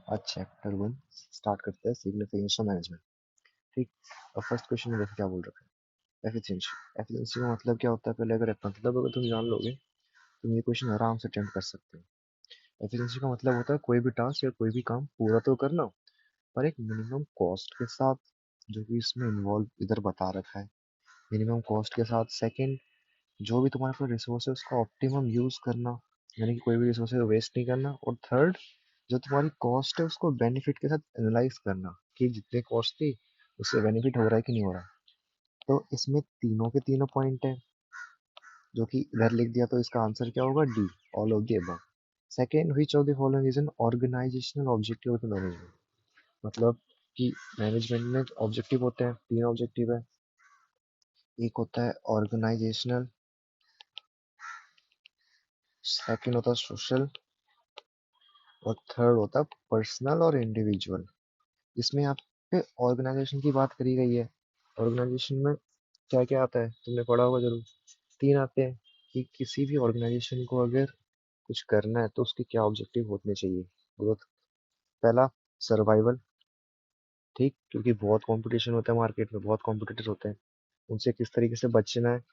आज chapter 1 start करते हैं, सिग्निफिकेंस ऑफ मैनेजमेंट। ठीक। अब फर्स्ट क्वेश्चन में देखो क्या बोल रखा है। एफिशिएंसी। एफिशिएंसी का मतलब क्या होता है, पहले अगर मतलब अगर तुम जान लोगे तुम ये क्वेश्चन आराम से अटेम्प्ट कर सकते हो। एफिशिएंसी का मतलब होता है कोई भी टास्क या कोई भी काम पूरा तो करना, पर एक मिनिमम कॉस्ट के साथ, जो कि इसमें इन्वॉल्व इधर बता रखा है। मिनिमम कॉस्ट के साथ। सेकंड, जो भी तुम्हारे पास रिसोर्स है उसका ऑप्टिमम यूज करना, यानी कि कोई भी रिसोर्स वेस्ट नहीं करना। और थर्ड, जो तुम्हारी कॉस्ट है उसको बेनिफिट के साथ एनालाइज करना कि जितने कॉस्ट थी उससे बेनिफिट हो रहा है कि नहीं हो रहा। तो इसमें तीनों के तीनों पॉइंट है, जो कि इधर लिख दिया, तो इसका आंसर क्या होगा? D, all of the above. Second, which of the following is an organisational objective of the management. मतलब कि मैनेजमेंट में ऑब्जेक्टिव होते हैं, तीन ऑब्जेक्टिव है। एक होता है ऑर्गेनाइजेशनल, सेकेंड होता है सोशल, और थर्ड होता है पर्सनल और इंडिविजुअल। इसमें यहाँ पे ऑर्गेनाइजेशन की बात करी गई है। ऑर्गेनाइजेशन में क्या क्या आता है तुमने पढ़ा होगा जरूर। तीन आते हैं कि किसी भी ऑर्गेनाइजेशन को अगर कुछ करना है तो उसके क्या ऑब्जेक्टिव होने चाहिए। ग्रोथ। पहला, सर्वाइवल। ठीक, क्योंकि बहुत कंपटीशन होता है मार्केट में, बहुत कॉम्पिटिटर होते हैं। उनसे किस तरीके से बचना है,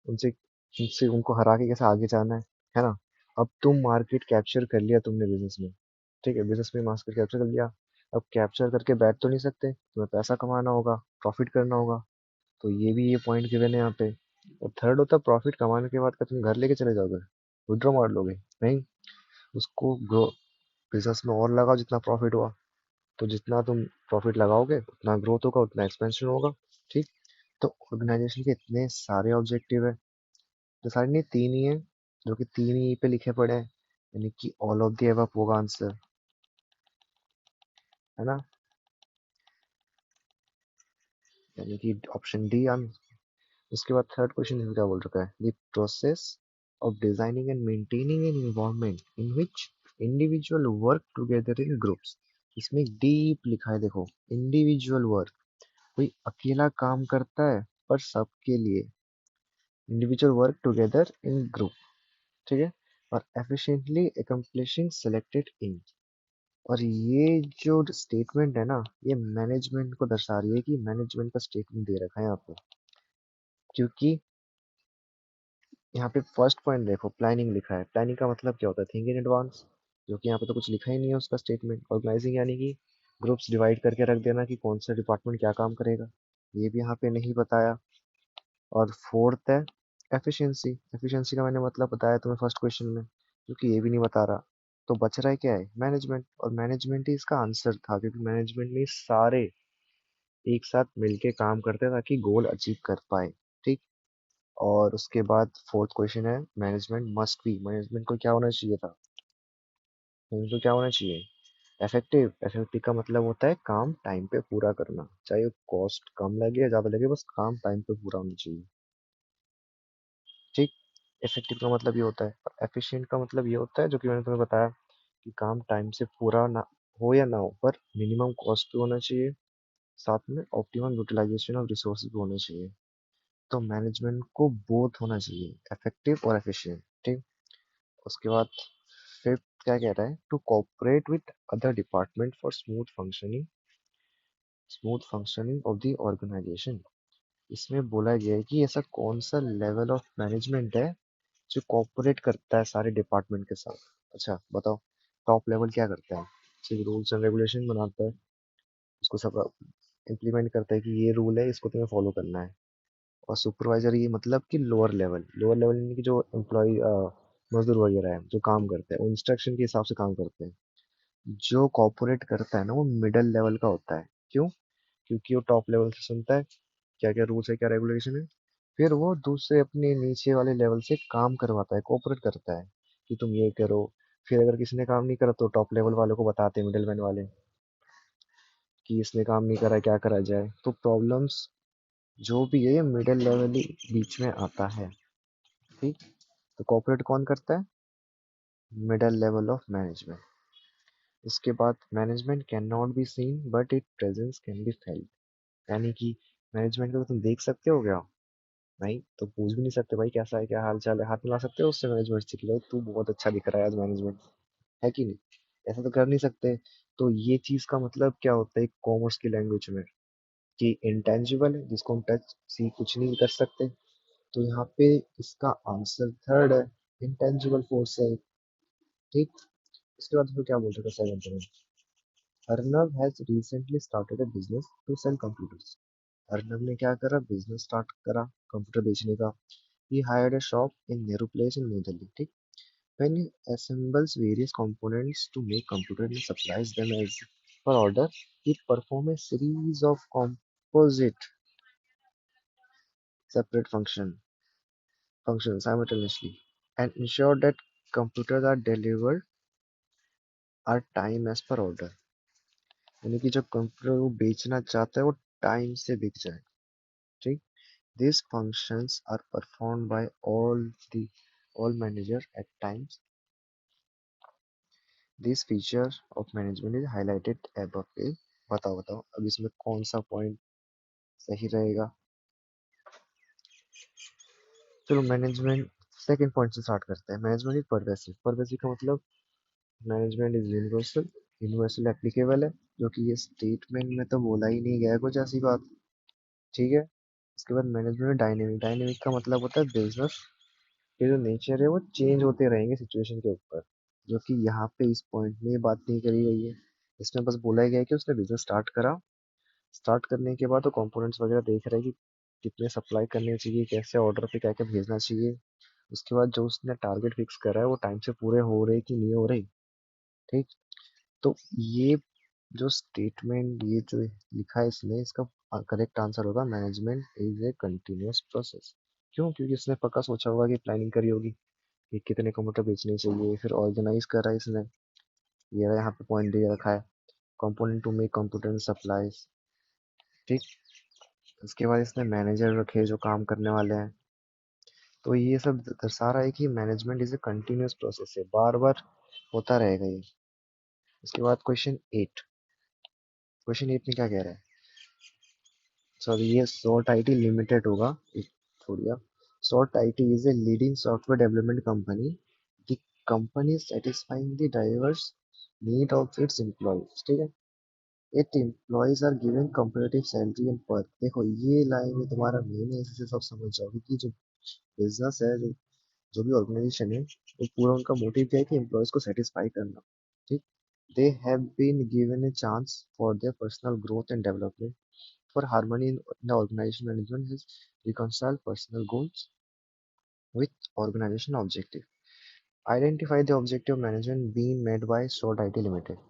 उनसे उनसे उनको हरा के कैसे आगे जाना है ना। अब तुम मार्केट कैप्चर कर लिया तुमने बिजनेस में, ठीक है, बिजनेस में मार्केट कैप्चर कर लिया। अब कैप्चर करके बैठ तो नहीं सकते, तुम्हें पैसा कमाना होगा, प्रॉफिट करना होगा। तो ये भी ये पॉइंट गिवन है यहाँ पे। और थर्ड होता है प्रॉफिट कमाने के बाद का तुम घर लेके चले जाओगे, विड्रॉ मार लोगे नहीं, उसको ग्रो बिजनेस में और लगाओ जितना प्रॉफिट हुआ। तो जितना तुम प्रॉफिट लगाओगे उतना ग्रोथ होगा, उतना एक्सपेंशन होगा। ठीक। तो ऑर्गेनाइजेशन के इतने सारे ऑब्जेक्टिव है, तो सारे नहीं, तीन ही है, जो कि तीन ही पे लिखे पड़े हैं, यानी कि ऑल ऑफ द अबव होगा आंसर, है ना। यानी कि ऑप्शन डी आंसर। उसके बाद थर्ड क्वेश्चन में क्या बोल रखा है, the process of designing and maintaining an environment in which individual work together in groups. इसमें डीप लिखा है, देखो, इंडिविजुअल वर्क, कोई अकेला काम करता है पर सबके लिए। इंडिविजुअल वर्क टुगेदर इन ग्रुप, ठीक है। और एफिशिएंटली accomplishing selected aim। और ये जो स्टेटमेंट है ना, ये मैनेजमेंट को दर्शा रही है, कि मैनेजमेंट का स्टेटमेंट दे रखा है यहाँ पे। क्योंकि यहाँ पे फर्स्ट पॉइंट देखो, प्लानिंग लिखा है। प्लानिंग का मतलब क्या होता है? थिंक इन एडवांस, जो कि यहाँ पे तो कुछ लिखा ही नहीं है उसका स्टेटमेंट। ऑर्गेनाइजिंग यानी कि ग्रुप्स डिवाइड करके रख देना कि कौन सा डिपार्टमेंट क्या काम करेगा, ये भी यहाँ पे नहीं बताया। और फोर्थ है एफिशिएंसी। एफिशिएंसी का मैंने मतलब बताया तुम्हें फर्स्ट क्वेश्चन में, क्योंकि ये भी नहीं बता रहा। तो बच रहा है क्या है? मैनेजमेंट। और मैनेजमेंट ही इसका आंसर था, क्योंकि मैनेजमेंट में सारे एक साथ मिलके काम करते हैं ताकि गोल अचीव कर पाए। ठीक। और उसके बाद फोर्थ क्वेश्चन है, मैनेजमेंट मस्ट बी। मैनेजमेंट को क्या होना चाहिए था? मैनेजमेंट को क्या होना चाहिए? इफेक्टिव। इफेक्टिव का मतलब होता है काम टाइम पे पूरा करना, चाहे कॉस्ट कम लगे या ज्यादा लगे, बस काम टाइम पे पूरा होना चाहिए। ठीक। इफेक्टिव का मतलब ये होता है। और एफिशिएंट का मतलब ये होता है, जो कि मैंने तुम्हें बताया, कि काम टाइम से पूरा ना हो या ना हो, पर मिनिमम कॉस्ट पे होना चाहिए, साथ में ऑप्टिमम यूटिलाइजेशन ऑफ रिसोर्सेज भी होने चाहिए। तो मैनेजमेंट को बोथ होना चाहिए, इफेक्टिव और एफिशिएंट। ठीक। उसके बाद फिफ्थ क्या कह रहा है, to cooperate with other department for smooth functioning of the organisation. इसमें बोला गया है कि ऐसा कौन सा लेवल ऑफ मैनेजमेंट है जो कोऑपरेट करता है सारे डिपार्टमेंट के साथ। अच्छा बताओ, टॉप लेवल क्या करता है? सिर्फ रूल्स एंड रेगुलेशन बनाता है, उसको सब इम्प्लीमेंट करता है कि ये रूल है, इसको तुम्हें फॉलो करना है। और सुपरवाइजर ये मतलब कि लोअर लेवल यानी कि जो एम्प्लॉय मजदूर वगैरह है जो काम करते हैं, वो इंस्ट्रक्शन के हिसाब से काम करते हैं। जो कॉर्पोरेट करता है ना, वो मिडल लेवल का होता है। क्यों? क्योंकि वो टॉप लेवल से सुनता है क्या क्या रूल्स है, क्या रेगुलेशन है, फिर वो दूसरे अपने नीचे वाले लेवल से काम करवाता है, कोऑपरेट करता है कि तुम ये करो। फिर अगर किसी ने काम नहीं करा तो टॉप लेवल वालों को बताते हैं, मिडिल मैन वाले, कि इसने काम नहीं करा, क्या करा जाए। तो प्रॉब्लम्स जो भी है, ये मिडिल लेवल ही बीच में आता है। ठीक। तो कोऑपरेट कौन करता है? Middle level of management. इसके बाद management can not be seen but it presence can be felt. यानी कि मैनेजमेंट को तुम देख सकते हो क्या? नहीं, तो पूछ भी नहीं सकते भाई कैसा है, क्या हाल चाल है, हाथ मिला सकते हो उससे मैनेजमेंट से कि लो तू बहुत अच्छा दिख रहा है आज मैनेजमेंट, है कि नहीं। ऐसा तो कर नहीं सकते। तो ये चीज का मतलब क्या होता है कॉमर्स की लैंग्वेज में, कि इंटेंजिबल है जिसको हम टच सी कुछ नहीं कर सकते। तो यहाँ पे इसका आंसर थर्ड है, इंटेंजिबल फोर्स है। ठीक। इसके बाद फिर क्या बोल रहे थे सेवेंथ में, Arnab has recently started a business to sell computers. Arnab ने क्या करा, बिजनेस स्टार्ट करा कंप्यूटर बेचने का। He hired a shop in Nehru place in new Delhi. ठीक। When he assembles various components to make computer and supplies them as per order, he performs a series of composite separate functions simultaneously and ensure that computers are delivered are time as per order। यानी कि जो computer वो बेचना चाहता है वो time से बिक जाए। ठीक। These functions are performed by all manager at times। This feature of management is highlighted above पे। बताओ बताओ अब इसमें कौन सा पॉइंट सही रहेगा। चलो मैनेजमेंट सेकंड पॉइंट से स्टार्ट करते हैं। Management is pervasive. परवेसिव का मतलब management is universal, universal applicable है, जो कि ये स्टेटमेंट में तो बोला ही नहीं गया है कुछ ऐसी बात। ठीक है। इसके बाद मैनेजमेंट डायनेमिक। डायनेमिक का मतलब होता है बिजनेस के जो नेचर है वो चेंज होते रहेंगे सिचुएशन के ऊपर, जो कि यहाँ पे इस पॉइंट में ये बात नहीं करी गई है। इसमें बस बोला गया है कि उसने बिजनेस स्टार्ट करा, स्टार्ट करने के बाद वो कंपोनेंट्स वगैरह देख रहे हैं कि कितने सप्लाई करने चाहिए, कैसे ऑर्डर पे क्या क्या भेजना चाहिए। उसके बाद जो उसने टारगेट फिक्स करा है वो टाइम से पूरे हो रहे कि नहीं हो रहे। ठीक। तो ये जो स्टेटमेंट ये जो लिखा है इसमें, इसका करेक्ट आंसर होगा management is a continuous process. क्यों? क्योंकि इसने पक्का सोचा होगा कि प्लानिंग करी होगी कि कितने कंप्यूटर बेचने चाहिए, फिर ऑर्गेनाइज करा है इसने। ये रहा यहाँ पे पॉइंट दे रखा है, component to make computer supplies. ठीक। उसके बाद इसने मैनेजर रखे जो काम करने वाले हैं। तो ये सब दर्शा रहा है कि management is a continuous process है, बार बार होता रहेगा ये। उसके बाद क्वेश्चन 8। क्वेश्चन 8 में क्या कह रहा है, सॉरी ये सॉर्ट आईटी लिमिटेड होगा, एक छोड़िए। Sort IT is a leading software development company. The company satisfying the diverse need of its employees. ठीक है। It employees are given competitive salary and per. देखो ये लाइन में तुम्हारा मेन है, इससे सब समझ जाओगे कि जो बिजनेस है, जो भी ऑर्गेनाइजेशन है, वो पूरा उनका मोटिव क्या है कि एम्प्लॉयज को सेटिस्फाई करना। ठीक। They have been given a chance for their personal growth and development. For harmony in the organization, management has reconciled personal goals with organization objective. Identify the objective of management being met by SWOT IT Limited।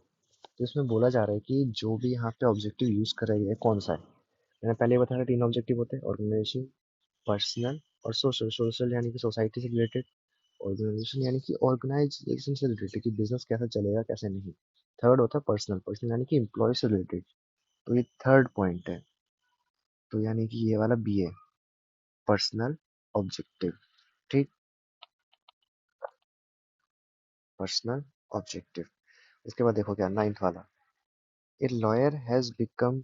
तो इसमें बोला जा रहा है कि जो भी यहाँ पे ऑब्जेक्टिव यूज करा गया है कौन सा है। मैंने पहले बताया 3 ऑब्जेक्टिव होते हैं, ऑर्गेनाइजेशन, पर्सनल और सोशल। सोशल यानी कि सोसाइटी से रिलेटेड, ऑर्गेनाइजेशन यानी कि ऑर्गेनाइजेशन से रिलेटेड कि बिजनेस कैसे चलेगा कैसे नहीं। थर्ड होता है पर्सनल। पर्सनल यानी कि एम्प्लॉय से रिलेटेड। तो ये थर्ड पॉइंट है, तो यानी कि ये वाला बी है, पर्सनल ऑब्जेक्टिव। ठीक। Personal objective. इसके बाद देखो क्या नाइन्थ वाला, a lawyer has become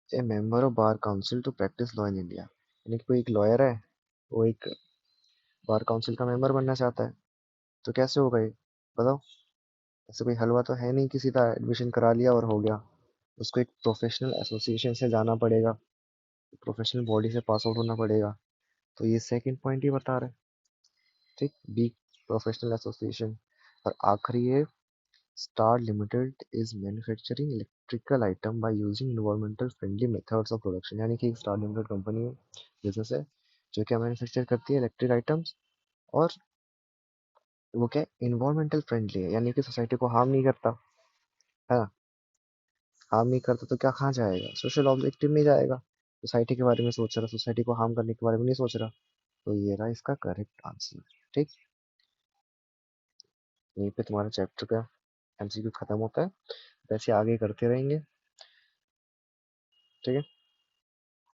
a member of bar council to practise law in India. यानी कि कोई एक लॉयर है, वो एक बार काउंसिल का मेंबर बनना चाहता है। तो कैसे होगा ये, बताओ। ऐसे कोई हलवा तो है नहीं कि सीधा एडमिशन करा लिया और हो गया। उसको एक प्रोफेशनल एसोसिएशन से जाना पड़ेगा, प्रोफेशनल बॉडी से पास आउट होना पड़ेगा। तो ये सेकंड पॉइंट ही बता रहे हैं। ठीक। B, professional association. और आखिरी है, Star Limited is manufacturing electrical item by using environmental friendly methods of production। यानी कि एक स्टार लिमिटेड कंपनी है, बिजनेस है, जो क्या मैन्युफैक्चर करती है इलेक्ट्रिक आइटम्स। और वो क्या इन्वायरमेंटल फ्रेंडली है, यानी कि सोसाइटी को हार्म नहीं करता है ना। हार्म नहीं करता तो क्या कहाँ जाएगा, सोशल ऑब्जेक्टिव में जाएगा। सोसाइटी के बारे में सोच रहा, सोसाइटी को हार्म करने के बारे में नहीं सोच रहा। तो ये रहा इसका करेक्ट आंसर। ठीक। यहीं पे तुम्हारा चैप्टर का एमसीक्यू खत्म होता है। वैसे आगे करते रहेंगे। ठीक है।